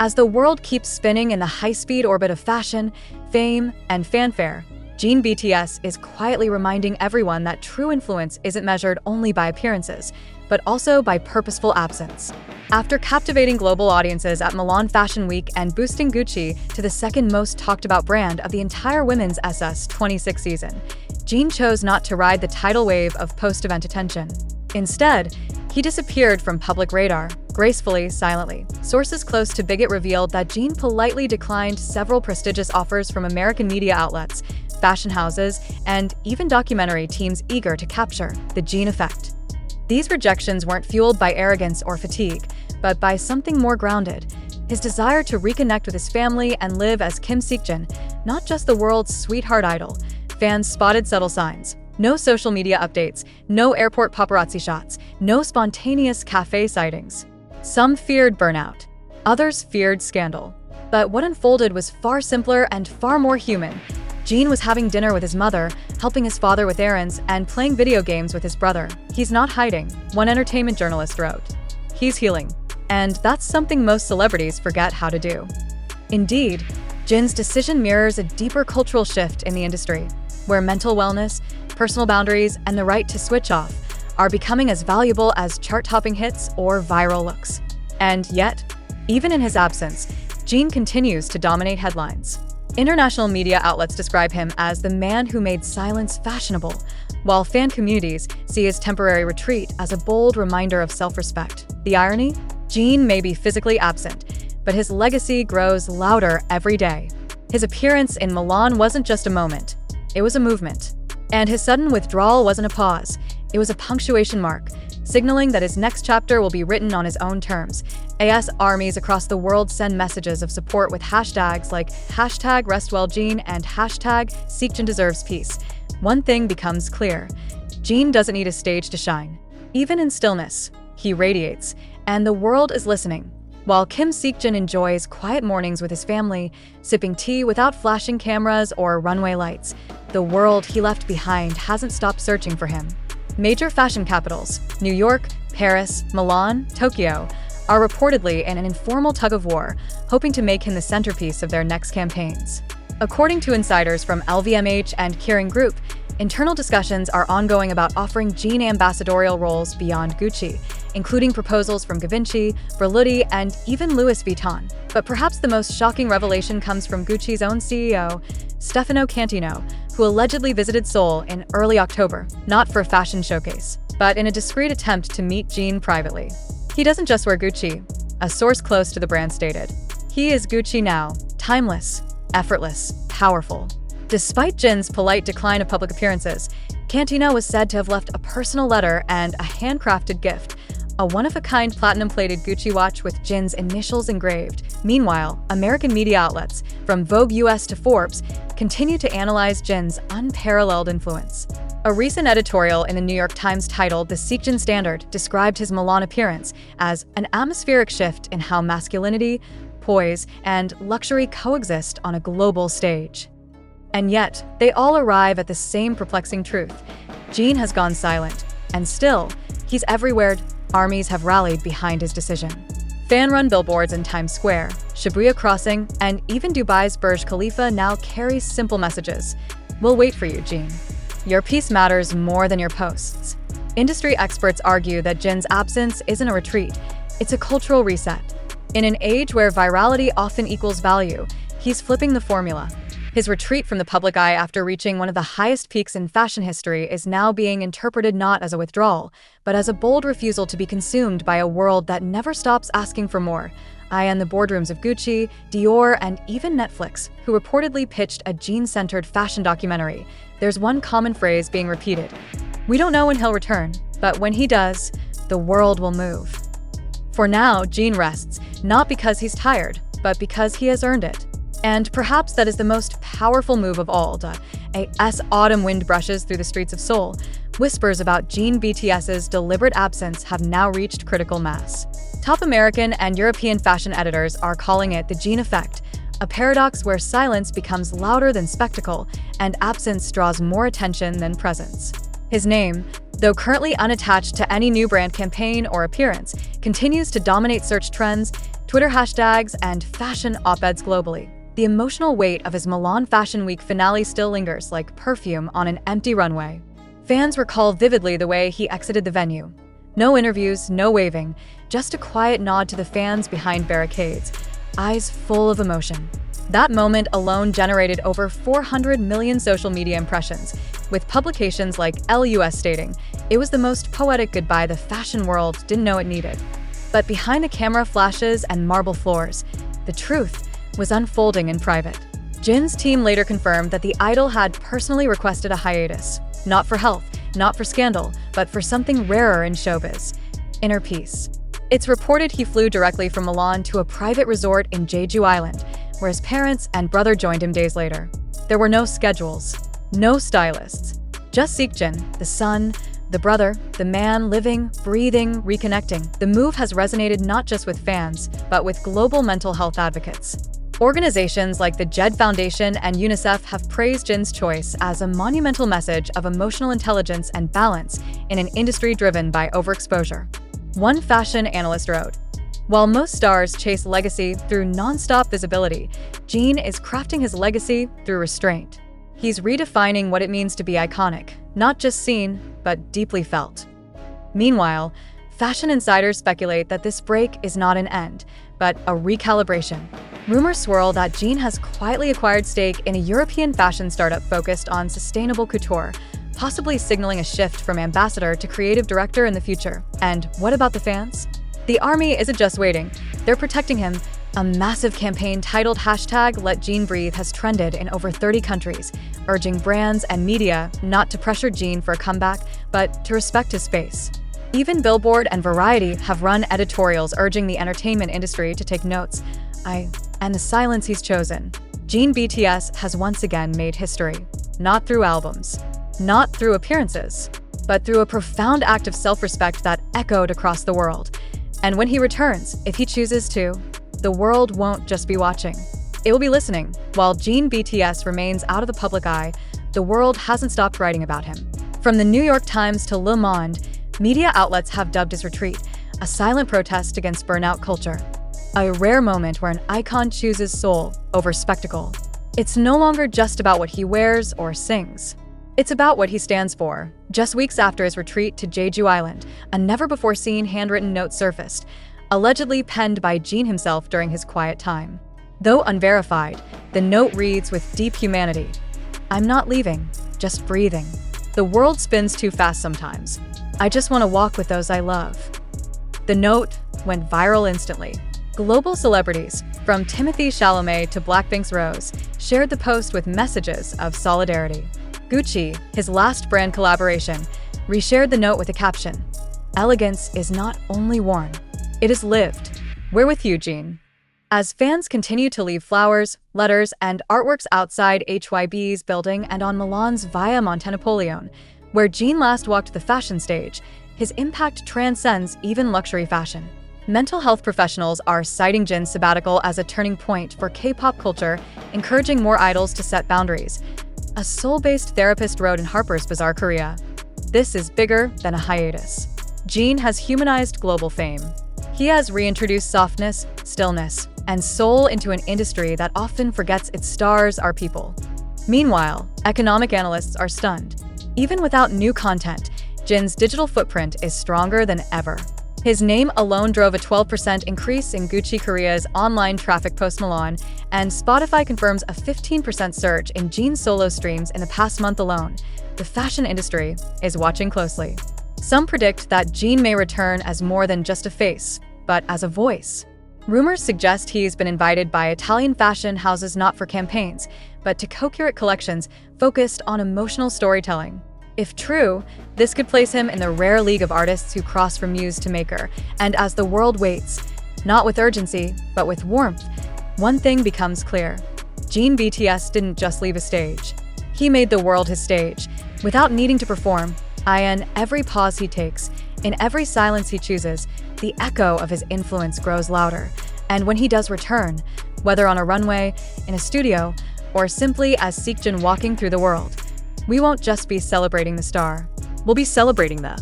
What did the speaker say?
As the world keeps spinning in the high-speed orbit of fashion, fame, and fanfare, Jin BTS is quietly reminding everyone that true influence isn't measured only by appearances, but also by purposeful absence. After captivating global audiences at Milan Fashion Week and boosting Gucci to the second most talked about brand of the entire Women's SS26 season, Jin chose not to ride the tidal wave of post-event attention. Instead, he disappeared from public radar, gracefully, silently. Sources close to Bigot revealed that Jin politely declined several prestigious offers from American media outlets, fashion houses, and even documentary teams eager to capture the Jin effect. These rejections weren't fueled by arrogance or fatigue, but by something more grounded: his desire to reconnect with his family and live as Kim Seokjin, not just the world's sweetheart idol. Fans spotted subtle signs. No social media updates, no airport paparazzi shots, no spontaneous cafe sightings. Some feared burnout, others feared scandal. But what unfolded was far simpler and far more human. Jin was having dinner with his mother, helping his father with errands, and playing video games with his brother. He's not hiding, one entertainment journalist wrote. He's healing. And that's something most celebrities forget how to do. Indeed, Jin's decision mirrors a deeper cultural shift in the industry, where mental wellness, personal boundaries, and the right to switch off are becoming as valuable as chart-topping hits or viral looks. And yet, even in his absence, Jin continues to dominate headlines. International media outlets describe him as the man who made silence fashionable, while fan communities see his temporary retreat as a bold reminder of self-respect. The irony? Jin may be physically absent, but his legacy grows louder every day. His appearance in Milan wasn't just a moment, it was a movement. And his sudden withdrawal wasn't a pause, it was a punctuation mark, signaling that his next chapter will be written on his own terms. AS armies across the world send messages of support with hashtags like #RestWellJin and #SeokjinDeservesPeace. One thing becomes clear: Jin doesn't need a stage to shine. Even in stillness, he radiates, and the world is listening. While Kim Seokjin enjoys quiet mornings with his family, sipping tea without flashing cameras or runway lights, the world he left behind hasn't stopped searching for him. Major fashion capitals, New York, Paris, Milan, Tokyo, are reportedly in an informal tug-of-war, hoping to make him the centerpiece of their next campaigns. According to insiders from LVMH and Kering Group, internal discussions are ongoing about offering Jin ambassadorial roles beyond Gucci, including proposals from Givenchy, Berluti, and even Louis Vuitton. But perhaps the most shocking revelation comes from Gucci's own CEO, Stefano Cantino, who allegedly visited Seoul in early October, not for a fashion showcase, but in a discreet attempt to meet Jin privately. He doesn't just wear Gucci, a source close to the brand stated. He is Gucci now, timeless, effortless, powerful. Despite Jin's polite decline of public appearances, Cantino was said to have left a personal letter and a handcrafted gift, a one-of-a-kind platinum-plated Gucci watch with Jin's initials engraved. Meanwhile, American media outlets, from Vogue US to Forbes, continue to analyze Jin's unparalleled influence. A recent editorial in the New York Times titled "The Seokjin Standard" described his Milan appearance as an atmospheric shift in how masculinity, poise, and luxury coexist on a global stage. And yet, they all arrive at the same perplexing truth. Jin has gone silent, and still, he's everywhere. Armies have rallied behind his decision. Fan-run billboards in Times Square, Shibuya Crossing, and even Dubai's Burj Khalifa now carry simple messages. "We'll wait for you, Jin. Your piece matters more than your posts." Industry experts argue that Jin's absence isn't a retreat, it's a cultural reset. In an age where virality often equals value, he's flipping the formula. His retreat from the public eye after reaching one of the highest peaks in fashion history is now being interpreted not as a withdrawal, but as a bold refusal to be consumed by a world that never stops asking for more. I in the boardrooms of Gucci, Dior, and even Netflix, who reportedly pitched a Jin-centered fashion documentary, there's one common phrase being repeated: "We don't know when he'll return, but when he does, the world will move." For now, Jin rests, not because he's tired, but because he has earned it. And perhaps that is the most powerful move of all. As autumn wind brushes through the streets of Seoul, whispers about Jin BTS's deliberate absence have now reached critical mass. Top American and European fashion editors are calling it the Jin effect, a paradox where silence becomes louder than spectacle and absence draws more attention than presence. His name, though currently unattached to any new brand campaign or appearance, continues to dominate search trends, Twitter hashtags, and fashion op-eds globally. The emotional weight of his Milan Fashion Week finale still lingers like perfume on an empty runway. Fans recall vividly the way he exited the venue. No interviews, no waving, just a quiet nod to the fans behind barricades, eyes full of emotion. That moment alone generated over 400 million social media impressions, with publications like LUS stating it was the most poetic goodbye the fashion world didn't know it needed. But behind the camera flashes and marble floors, the truth was unfolding in private. Jin's team later confirmed that the idol had personally requested a hiatus, not for health, not for scandal, but for something rarer in showbiz: inner peace. It's reported he flew directly from Milan to a private resort in Jeju Island, where his parents and brother joined him days later. There were no schedules, no stylists, just Seokjin, the son, the brother, the man living, breathing, reconnecting. The move has resonated not just with fans, but with global mental health advocates. Organizations like the JED Foundation and UNICEF have praised Jin's choice as a monumental message of emotional intelligence and balance in an industry driven by overexposure. One fashion analyst wrote, "While most stars chase legacy through non-stop visibility, Jin is crafting his legacy through restraint. He's redefining what it means to be iconic, not just seen, but deeply felt." Meanwhile, fashion insiders speculate that this break is not an end, but a recalibration. Rumors swirl that Jin has quietly acquired stake in a European fashion startup focused on sustainable couture, possibly signaling a shift from ambassador to creative director in the future. And what about the fans? The army isn't just waiting, they're protecting him. A massive campaign titled #LetJinBreathe has trended in over 30 countries, urging brands and media not to pressure Jin for a comeback, but to respect his space. Even Billboard and Variety have run editorials urging the entertainment industry to take notes. And the silence he's chosen. Jin BTS has once again made history, not through albums, not through appearances, but through a profound act of self-respect that echoed across the world. And when he returns, if he chooses to, the world won't just be watching. It will be listening. While Jin BTS remains out of the public eye, the world hasn't stopped writing about him. From the New York Times to Le Monde, media outlets have dubbed his retreat a silent protest against burnout culture. A rare moment where an icon chooses soul over spectacle. It's no longer just about what he wears or sings. It's about what he stands for. Just weeks after his retreat to Jeju Island, a never-before-seen handwritten note surfaced, allegedly penned by Jin himself during his quiet time. Though unverified, the note reads with deep humanity, "I'm not leaving, just breathing. The world spins too fast sometimes. I just want to walk with those I love." The note went viral instantly. Global celebrities, from Timothée Chalamet to Blackpink's Rose, shared the post with messages of solidarity. Gucci, his last brand collaboration, reshared the note with a caption, "Elegance is not only worn, it is lived. We're with you, Jin." As fans continue to leave flowers, letters, and artworks outside HYB's building and on Milan's Via Montenapoleone, where Jin last walked the fashion stage, his impact transcends even luxury fashion. Mental health professionals are citing Jin's sabbatical as a turning point for K-pop culture, encouraging more idols to set boundaries. A Seoul-based therapist wrote in Harper's Bazaar, Korea, "This is bigger than a hiatus." Jin has humanized global fame. He has reintroduced softness, stillness, and soul into an industry that often forgets its stars are people. Meanwhile, economic analysts are stunned. Even without new content, Jin's digital footprint is stronger than ever. His name alone drove a 12% increase in Gucci Korea's online traffic post-Milan, and Spotify confirms a 15% surge in Jin's solo streams in the past month alone. The fashion industry is watching closely. Some predict that Jin may return as more than just a face, but as a voice. Rumors suggest he's been invited by Italian fashion houses not for campaigns, but to co-curate collections focused on emotional storytelling. If true, this could place him in the rare league of artists who cross from muse to maker. And as the world waits, not with urgency, but with warmth, one thing becomes clear. Jin BTS didn't just leave a stage. He made the world his stage, without needing to perform. In every pause he takes, in every silence he chooses, the echo of his influence grows louder. And when he does return, whether on a runway, in a studio, or simply as Seokjin walking through the world, we won't just be celebrating the star, we'll be celebrating the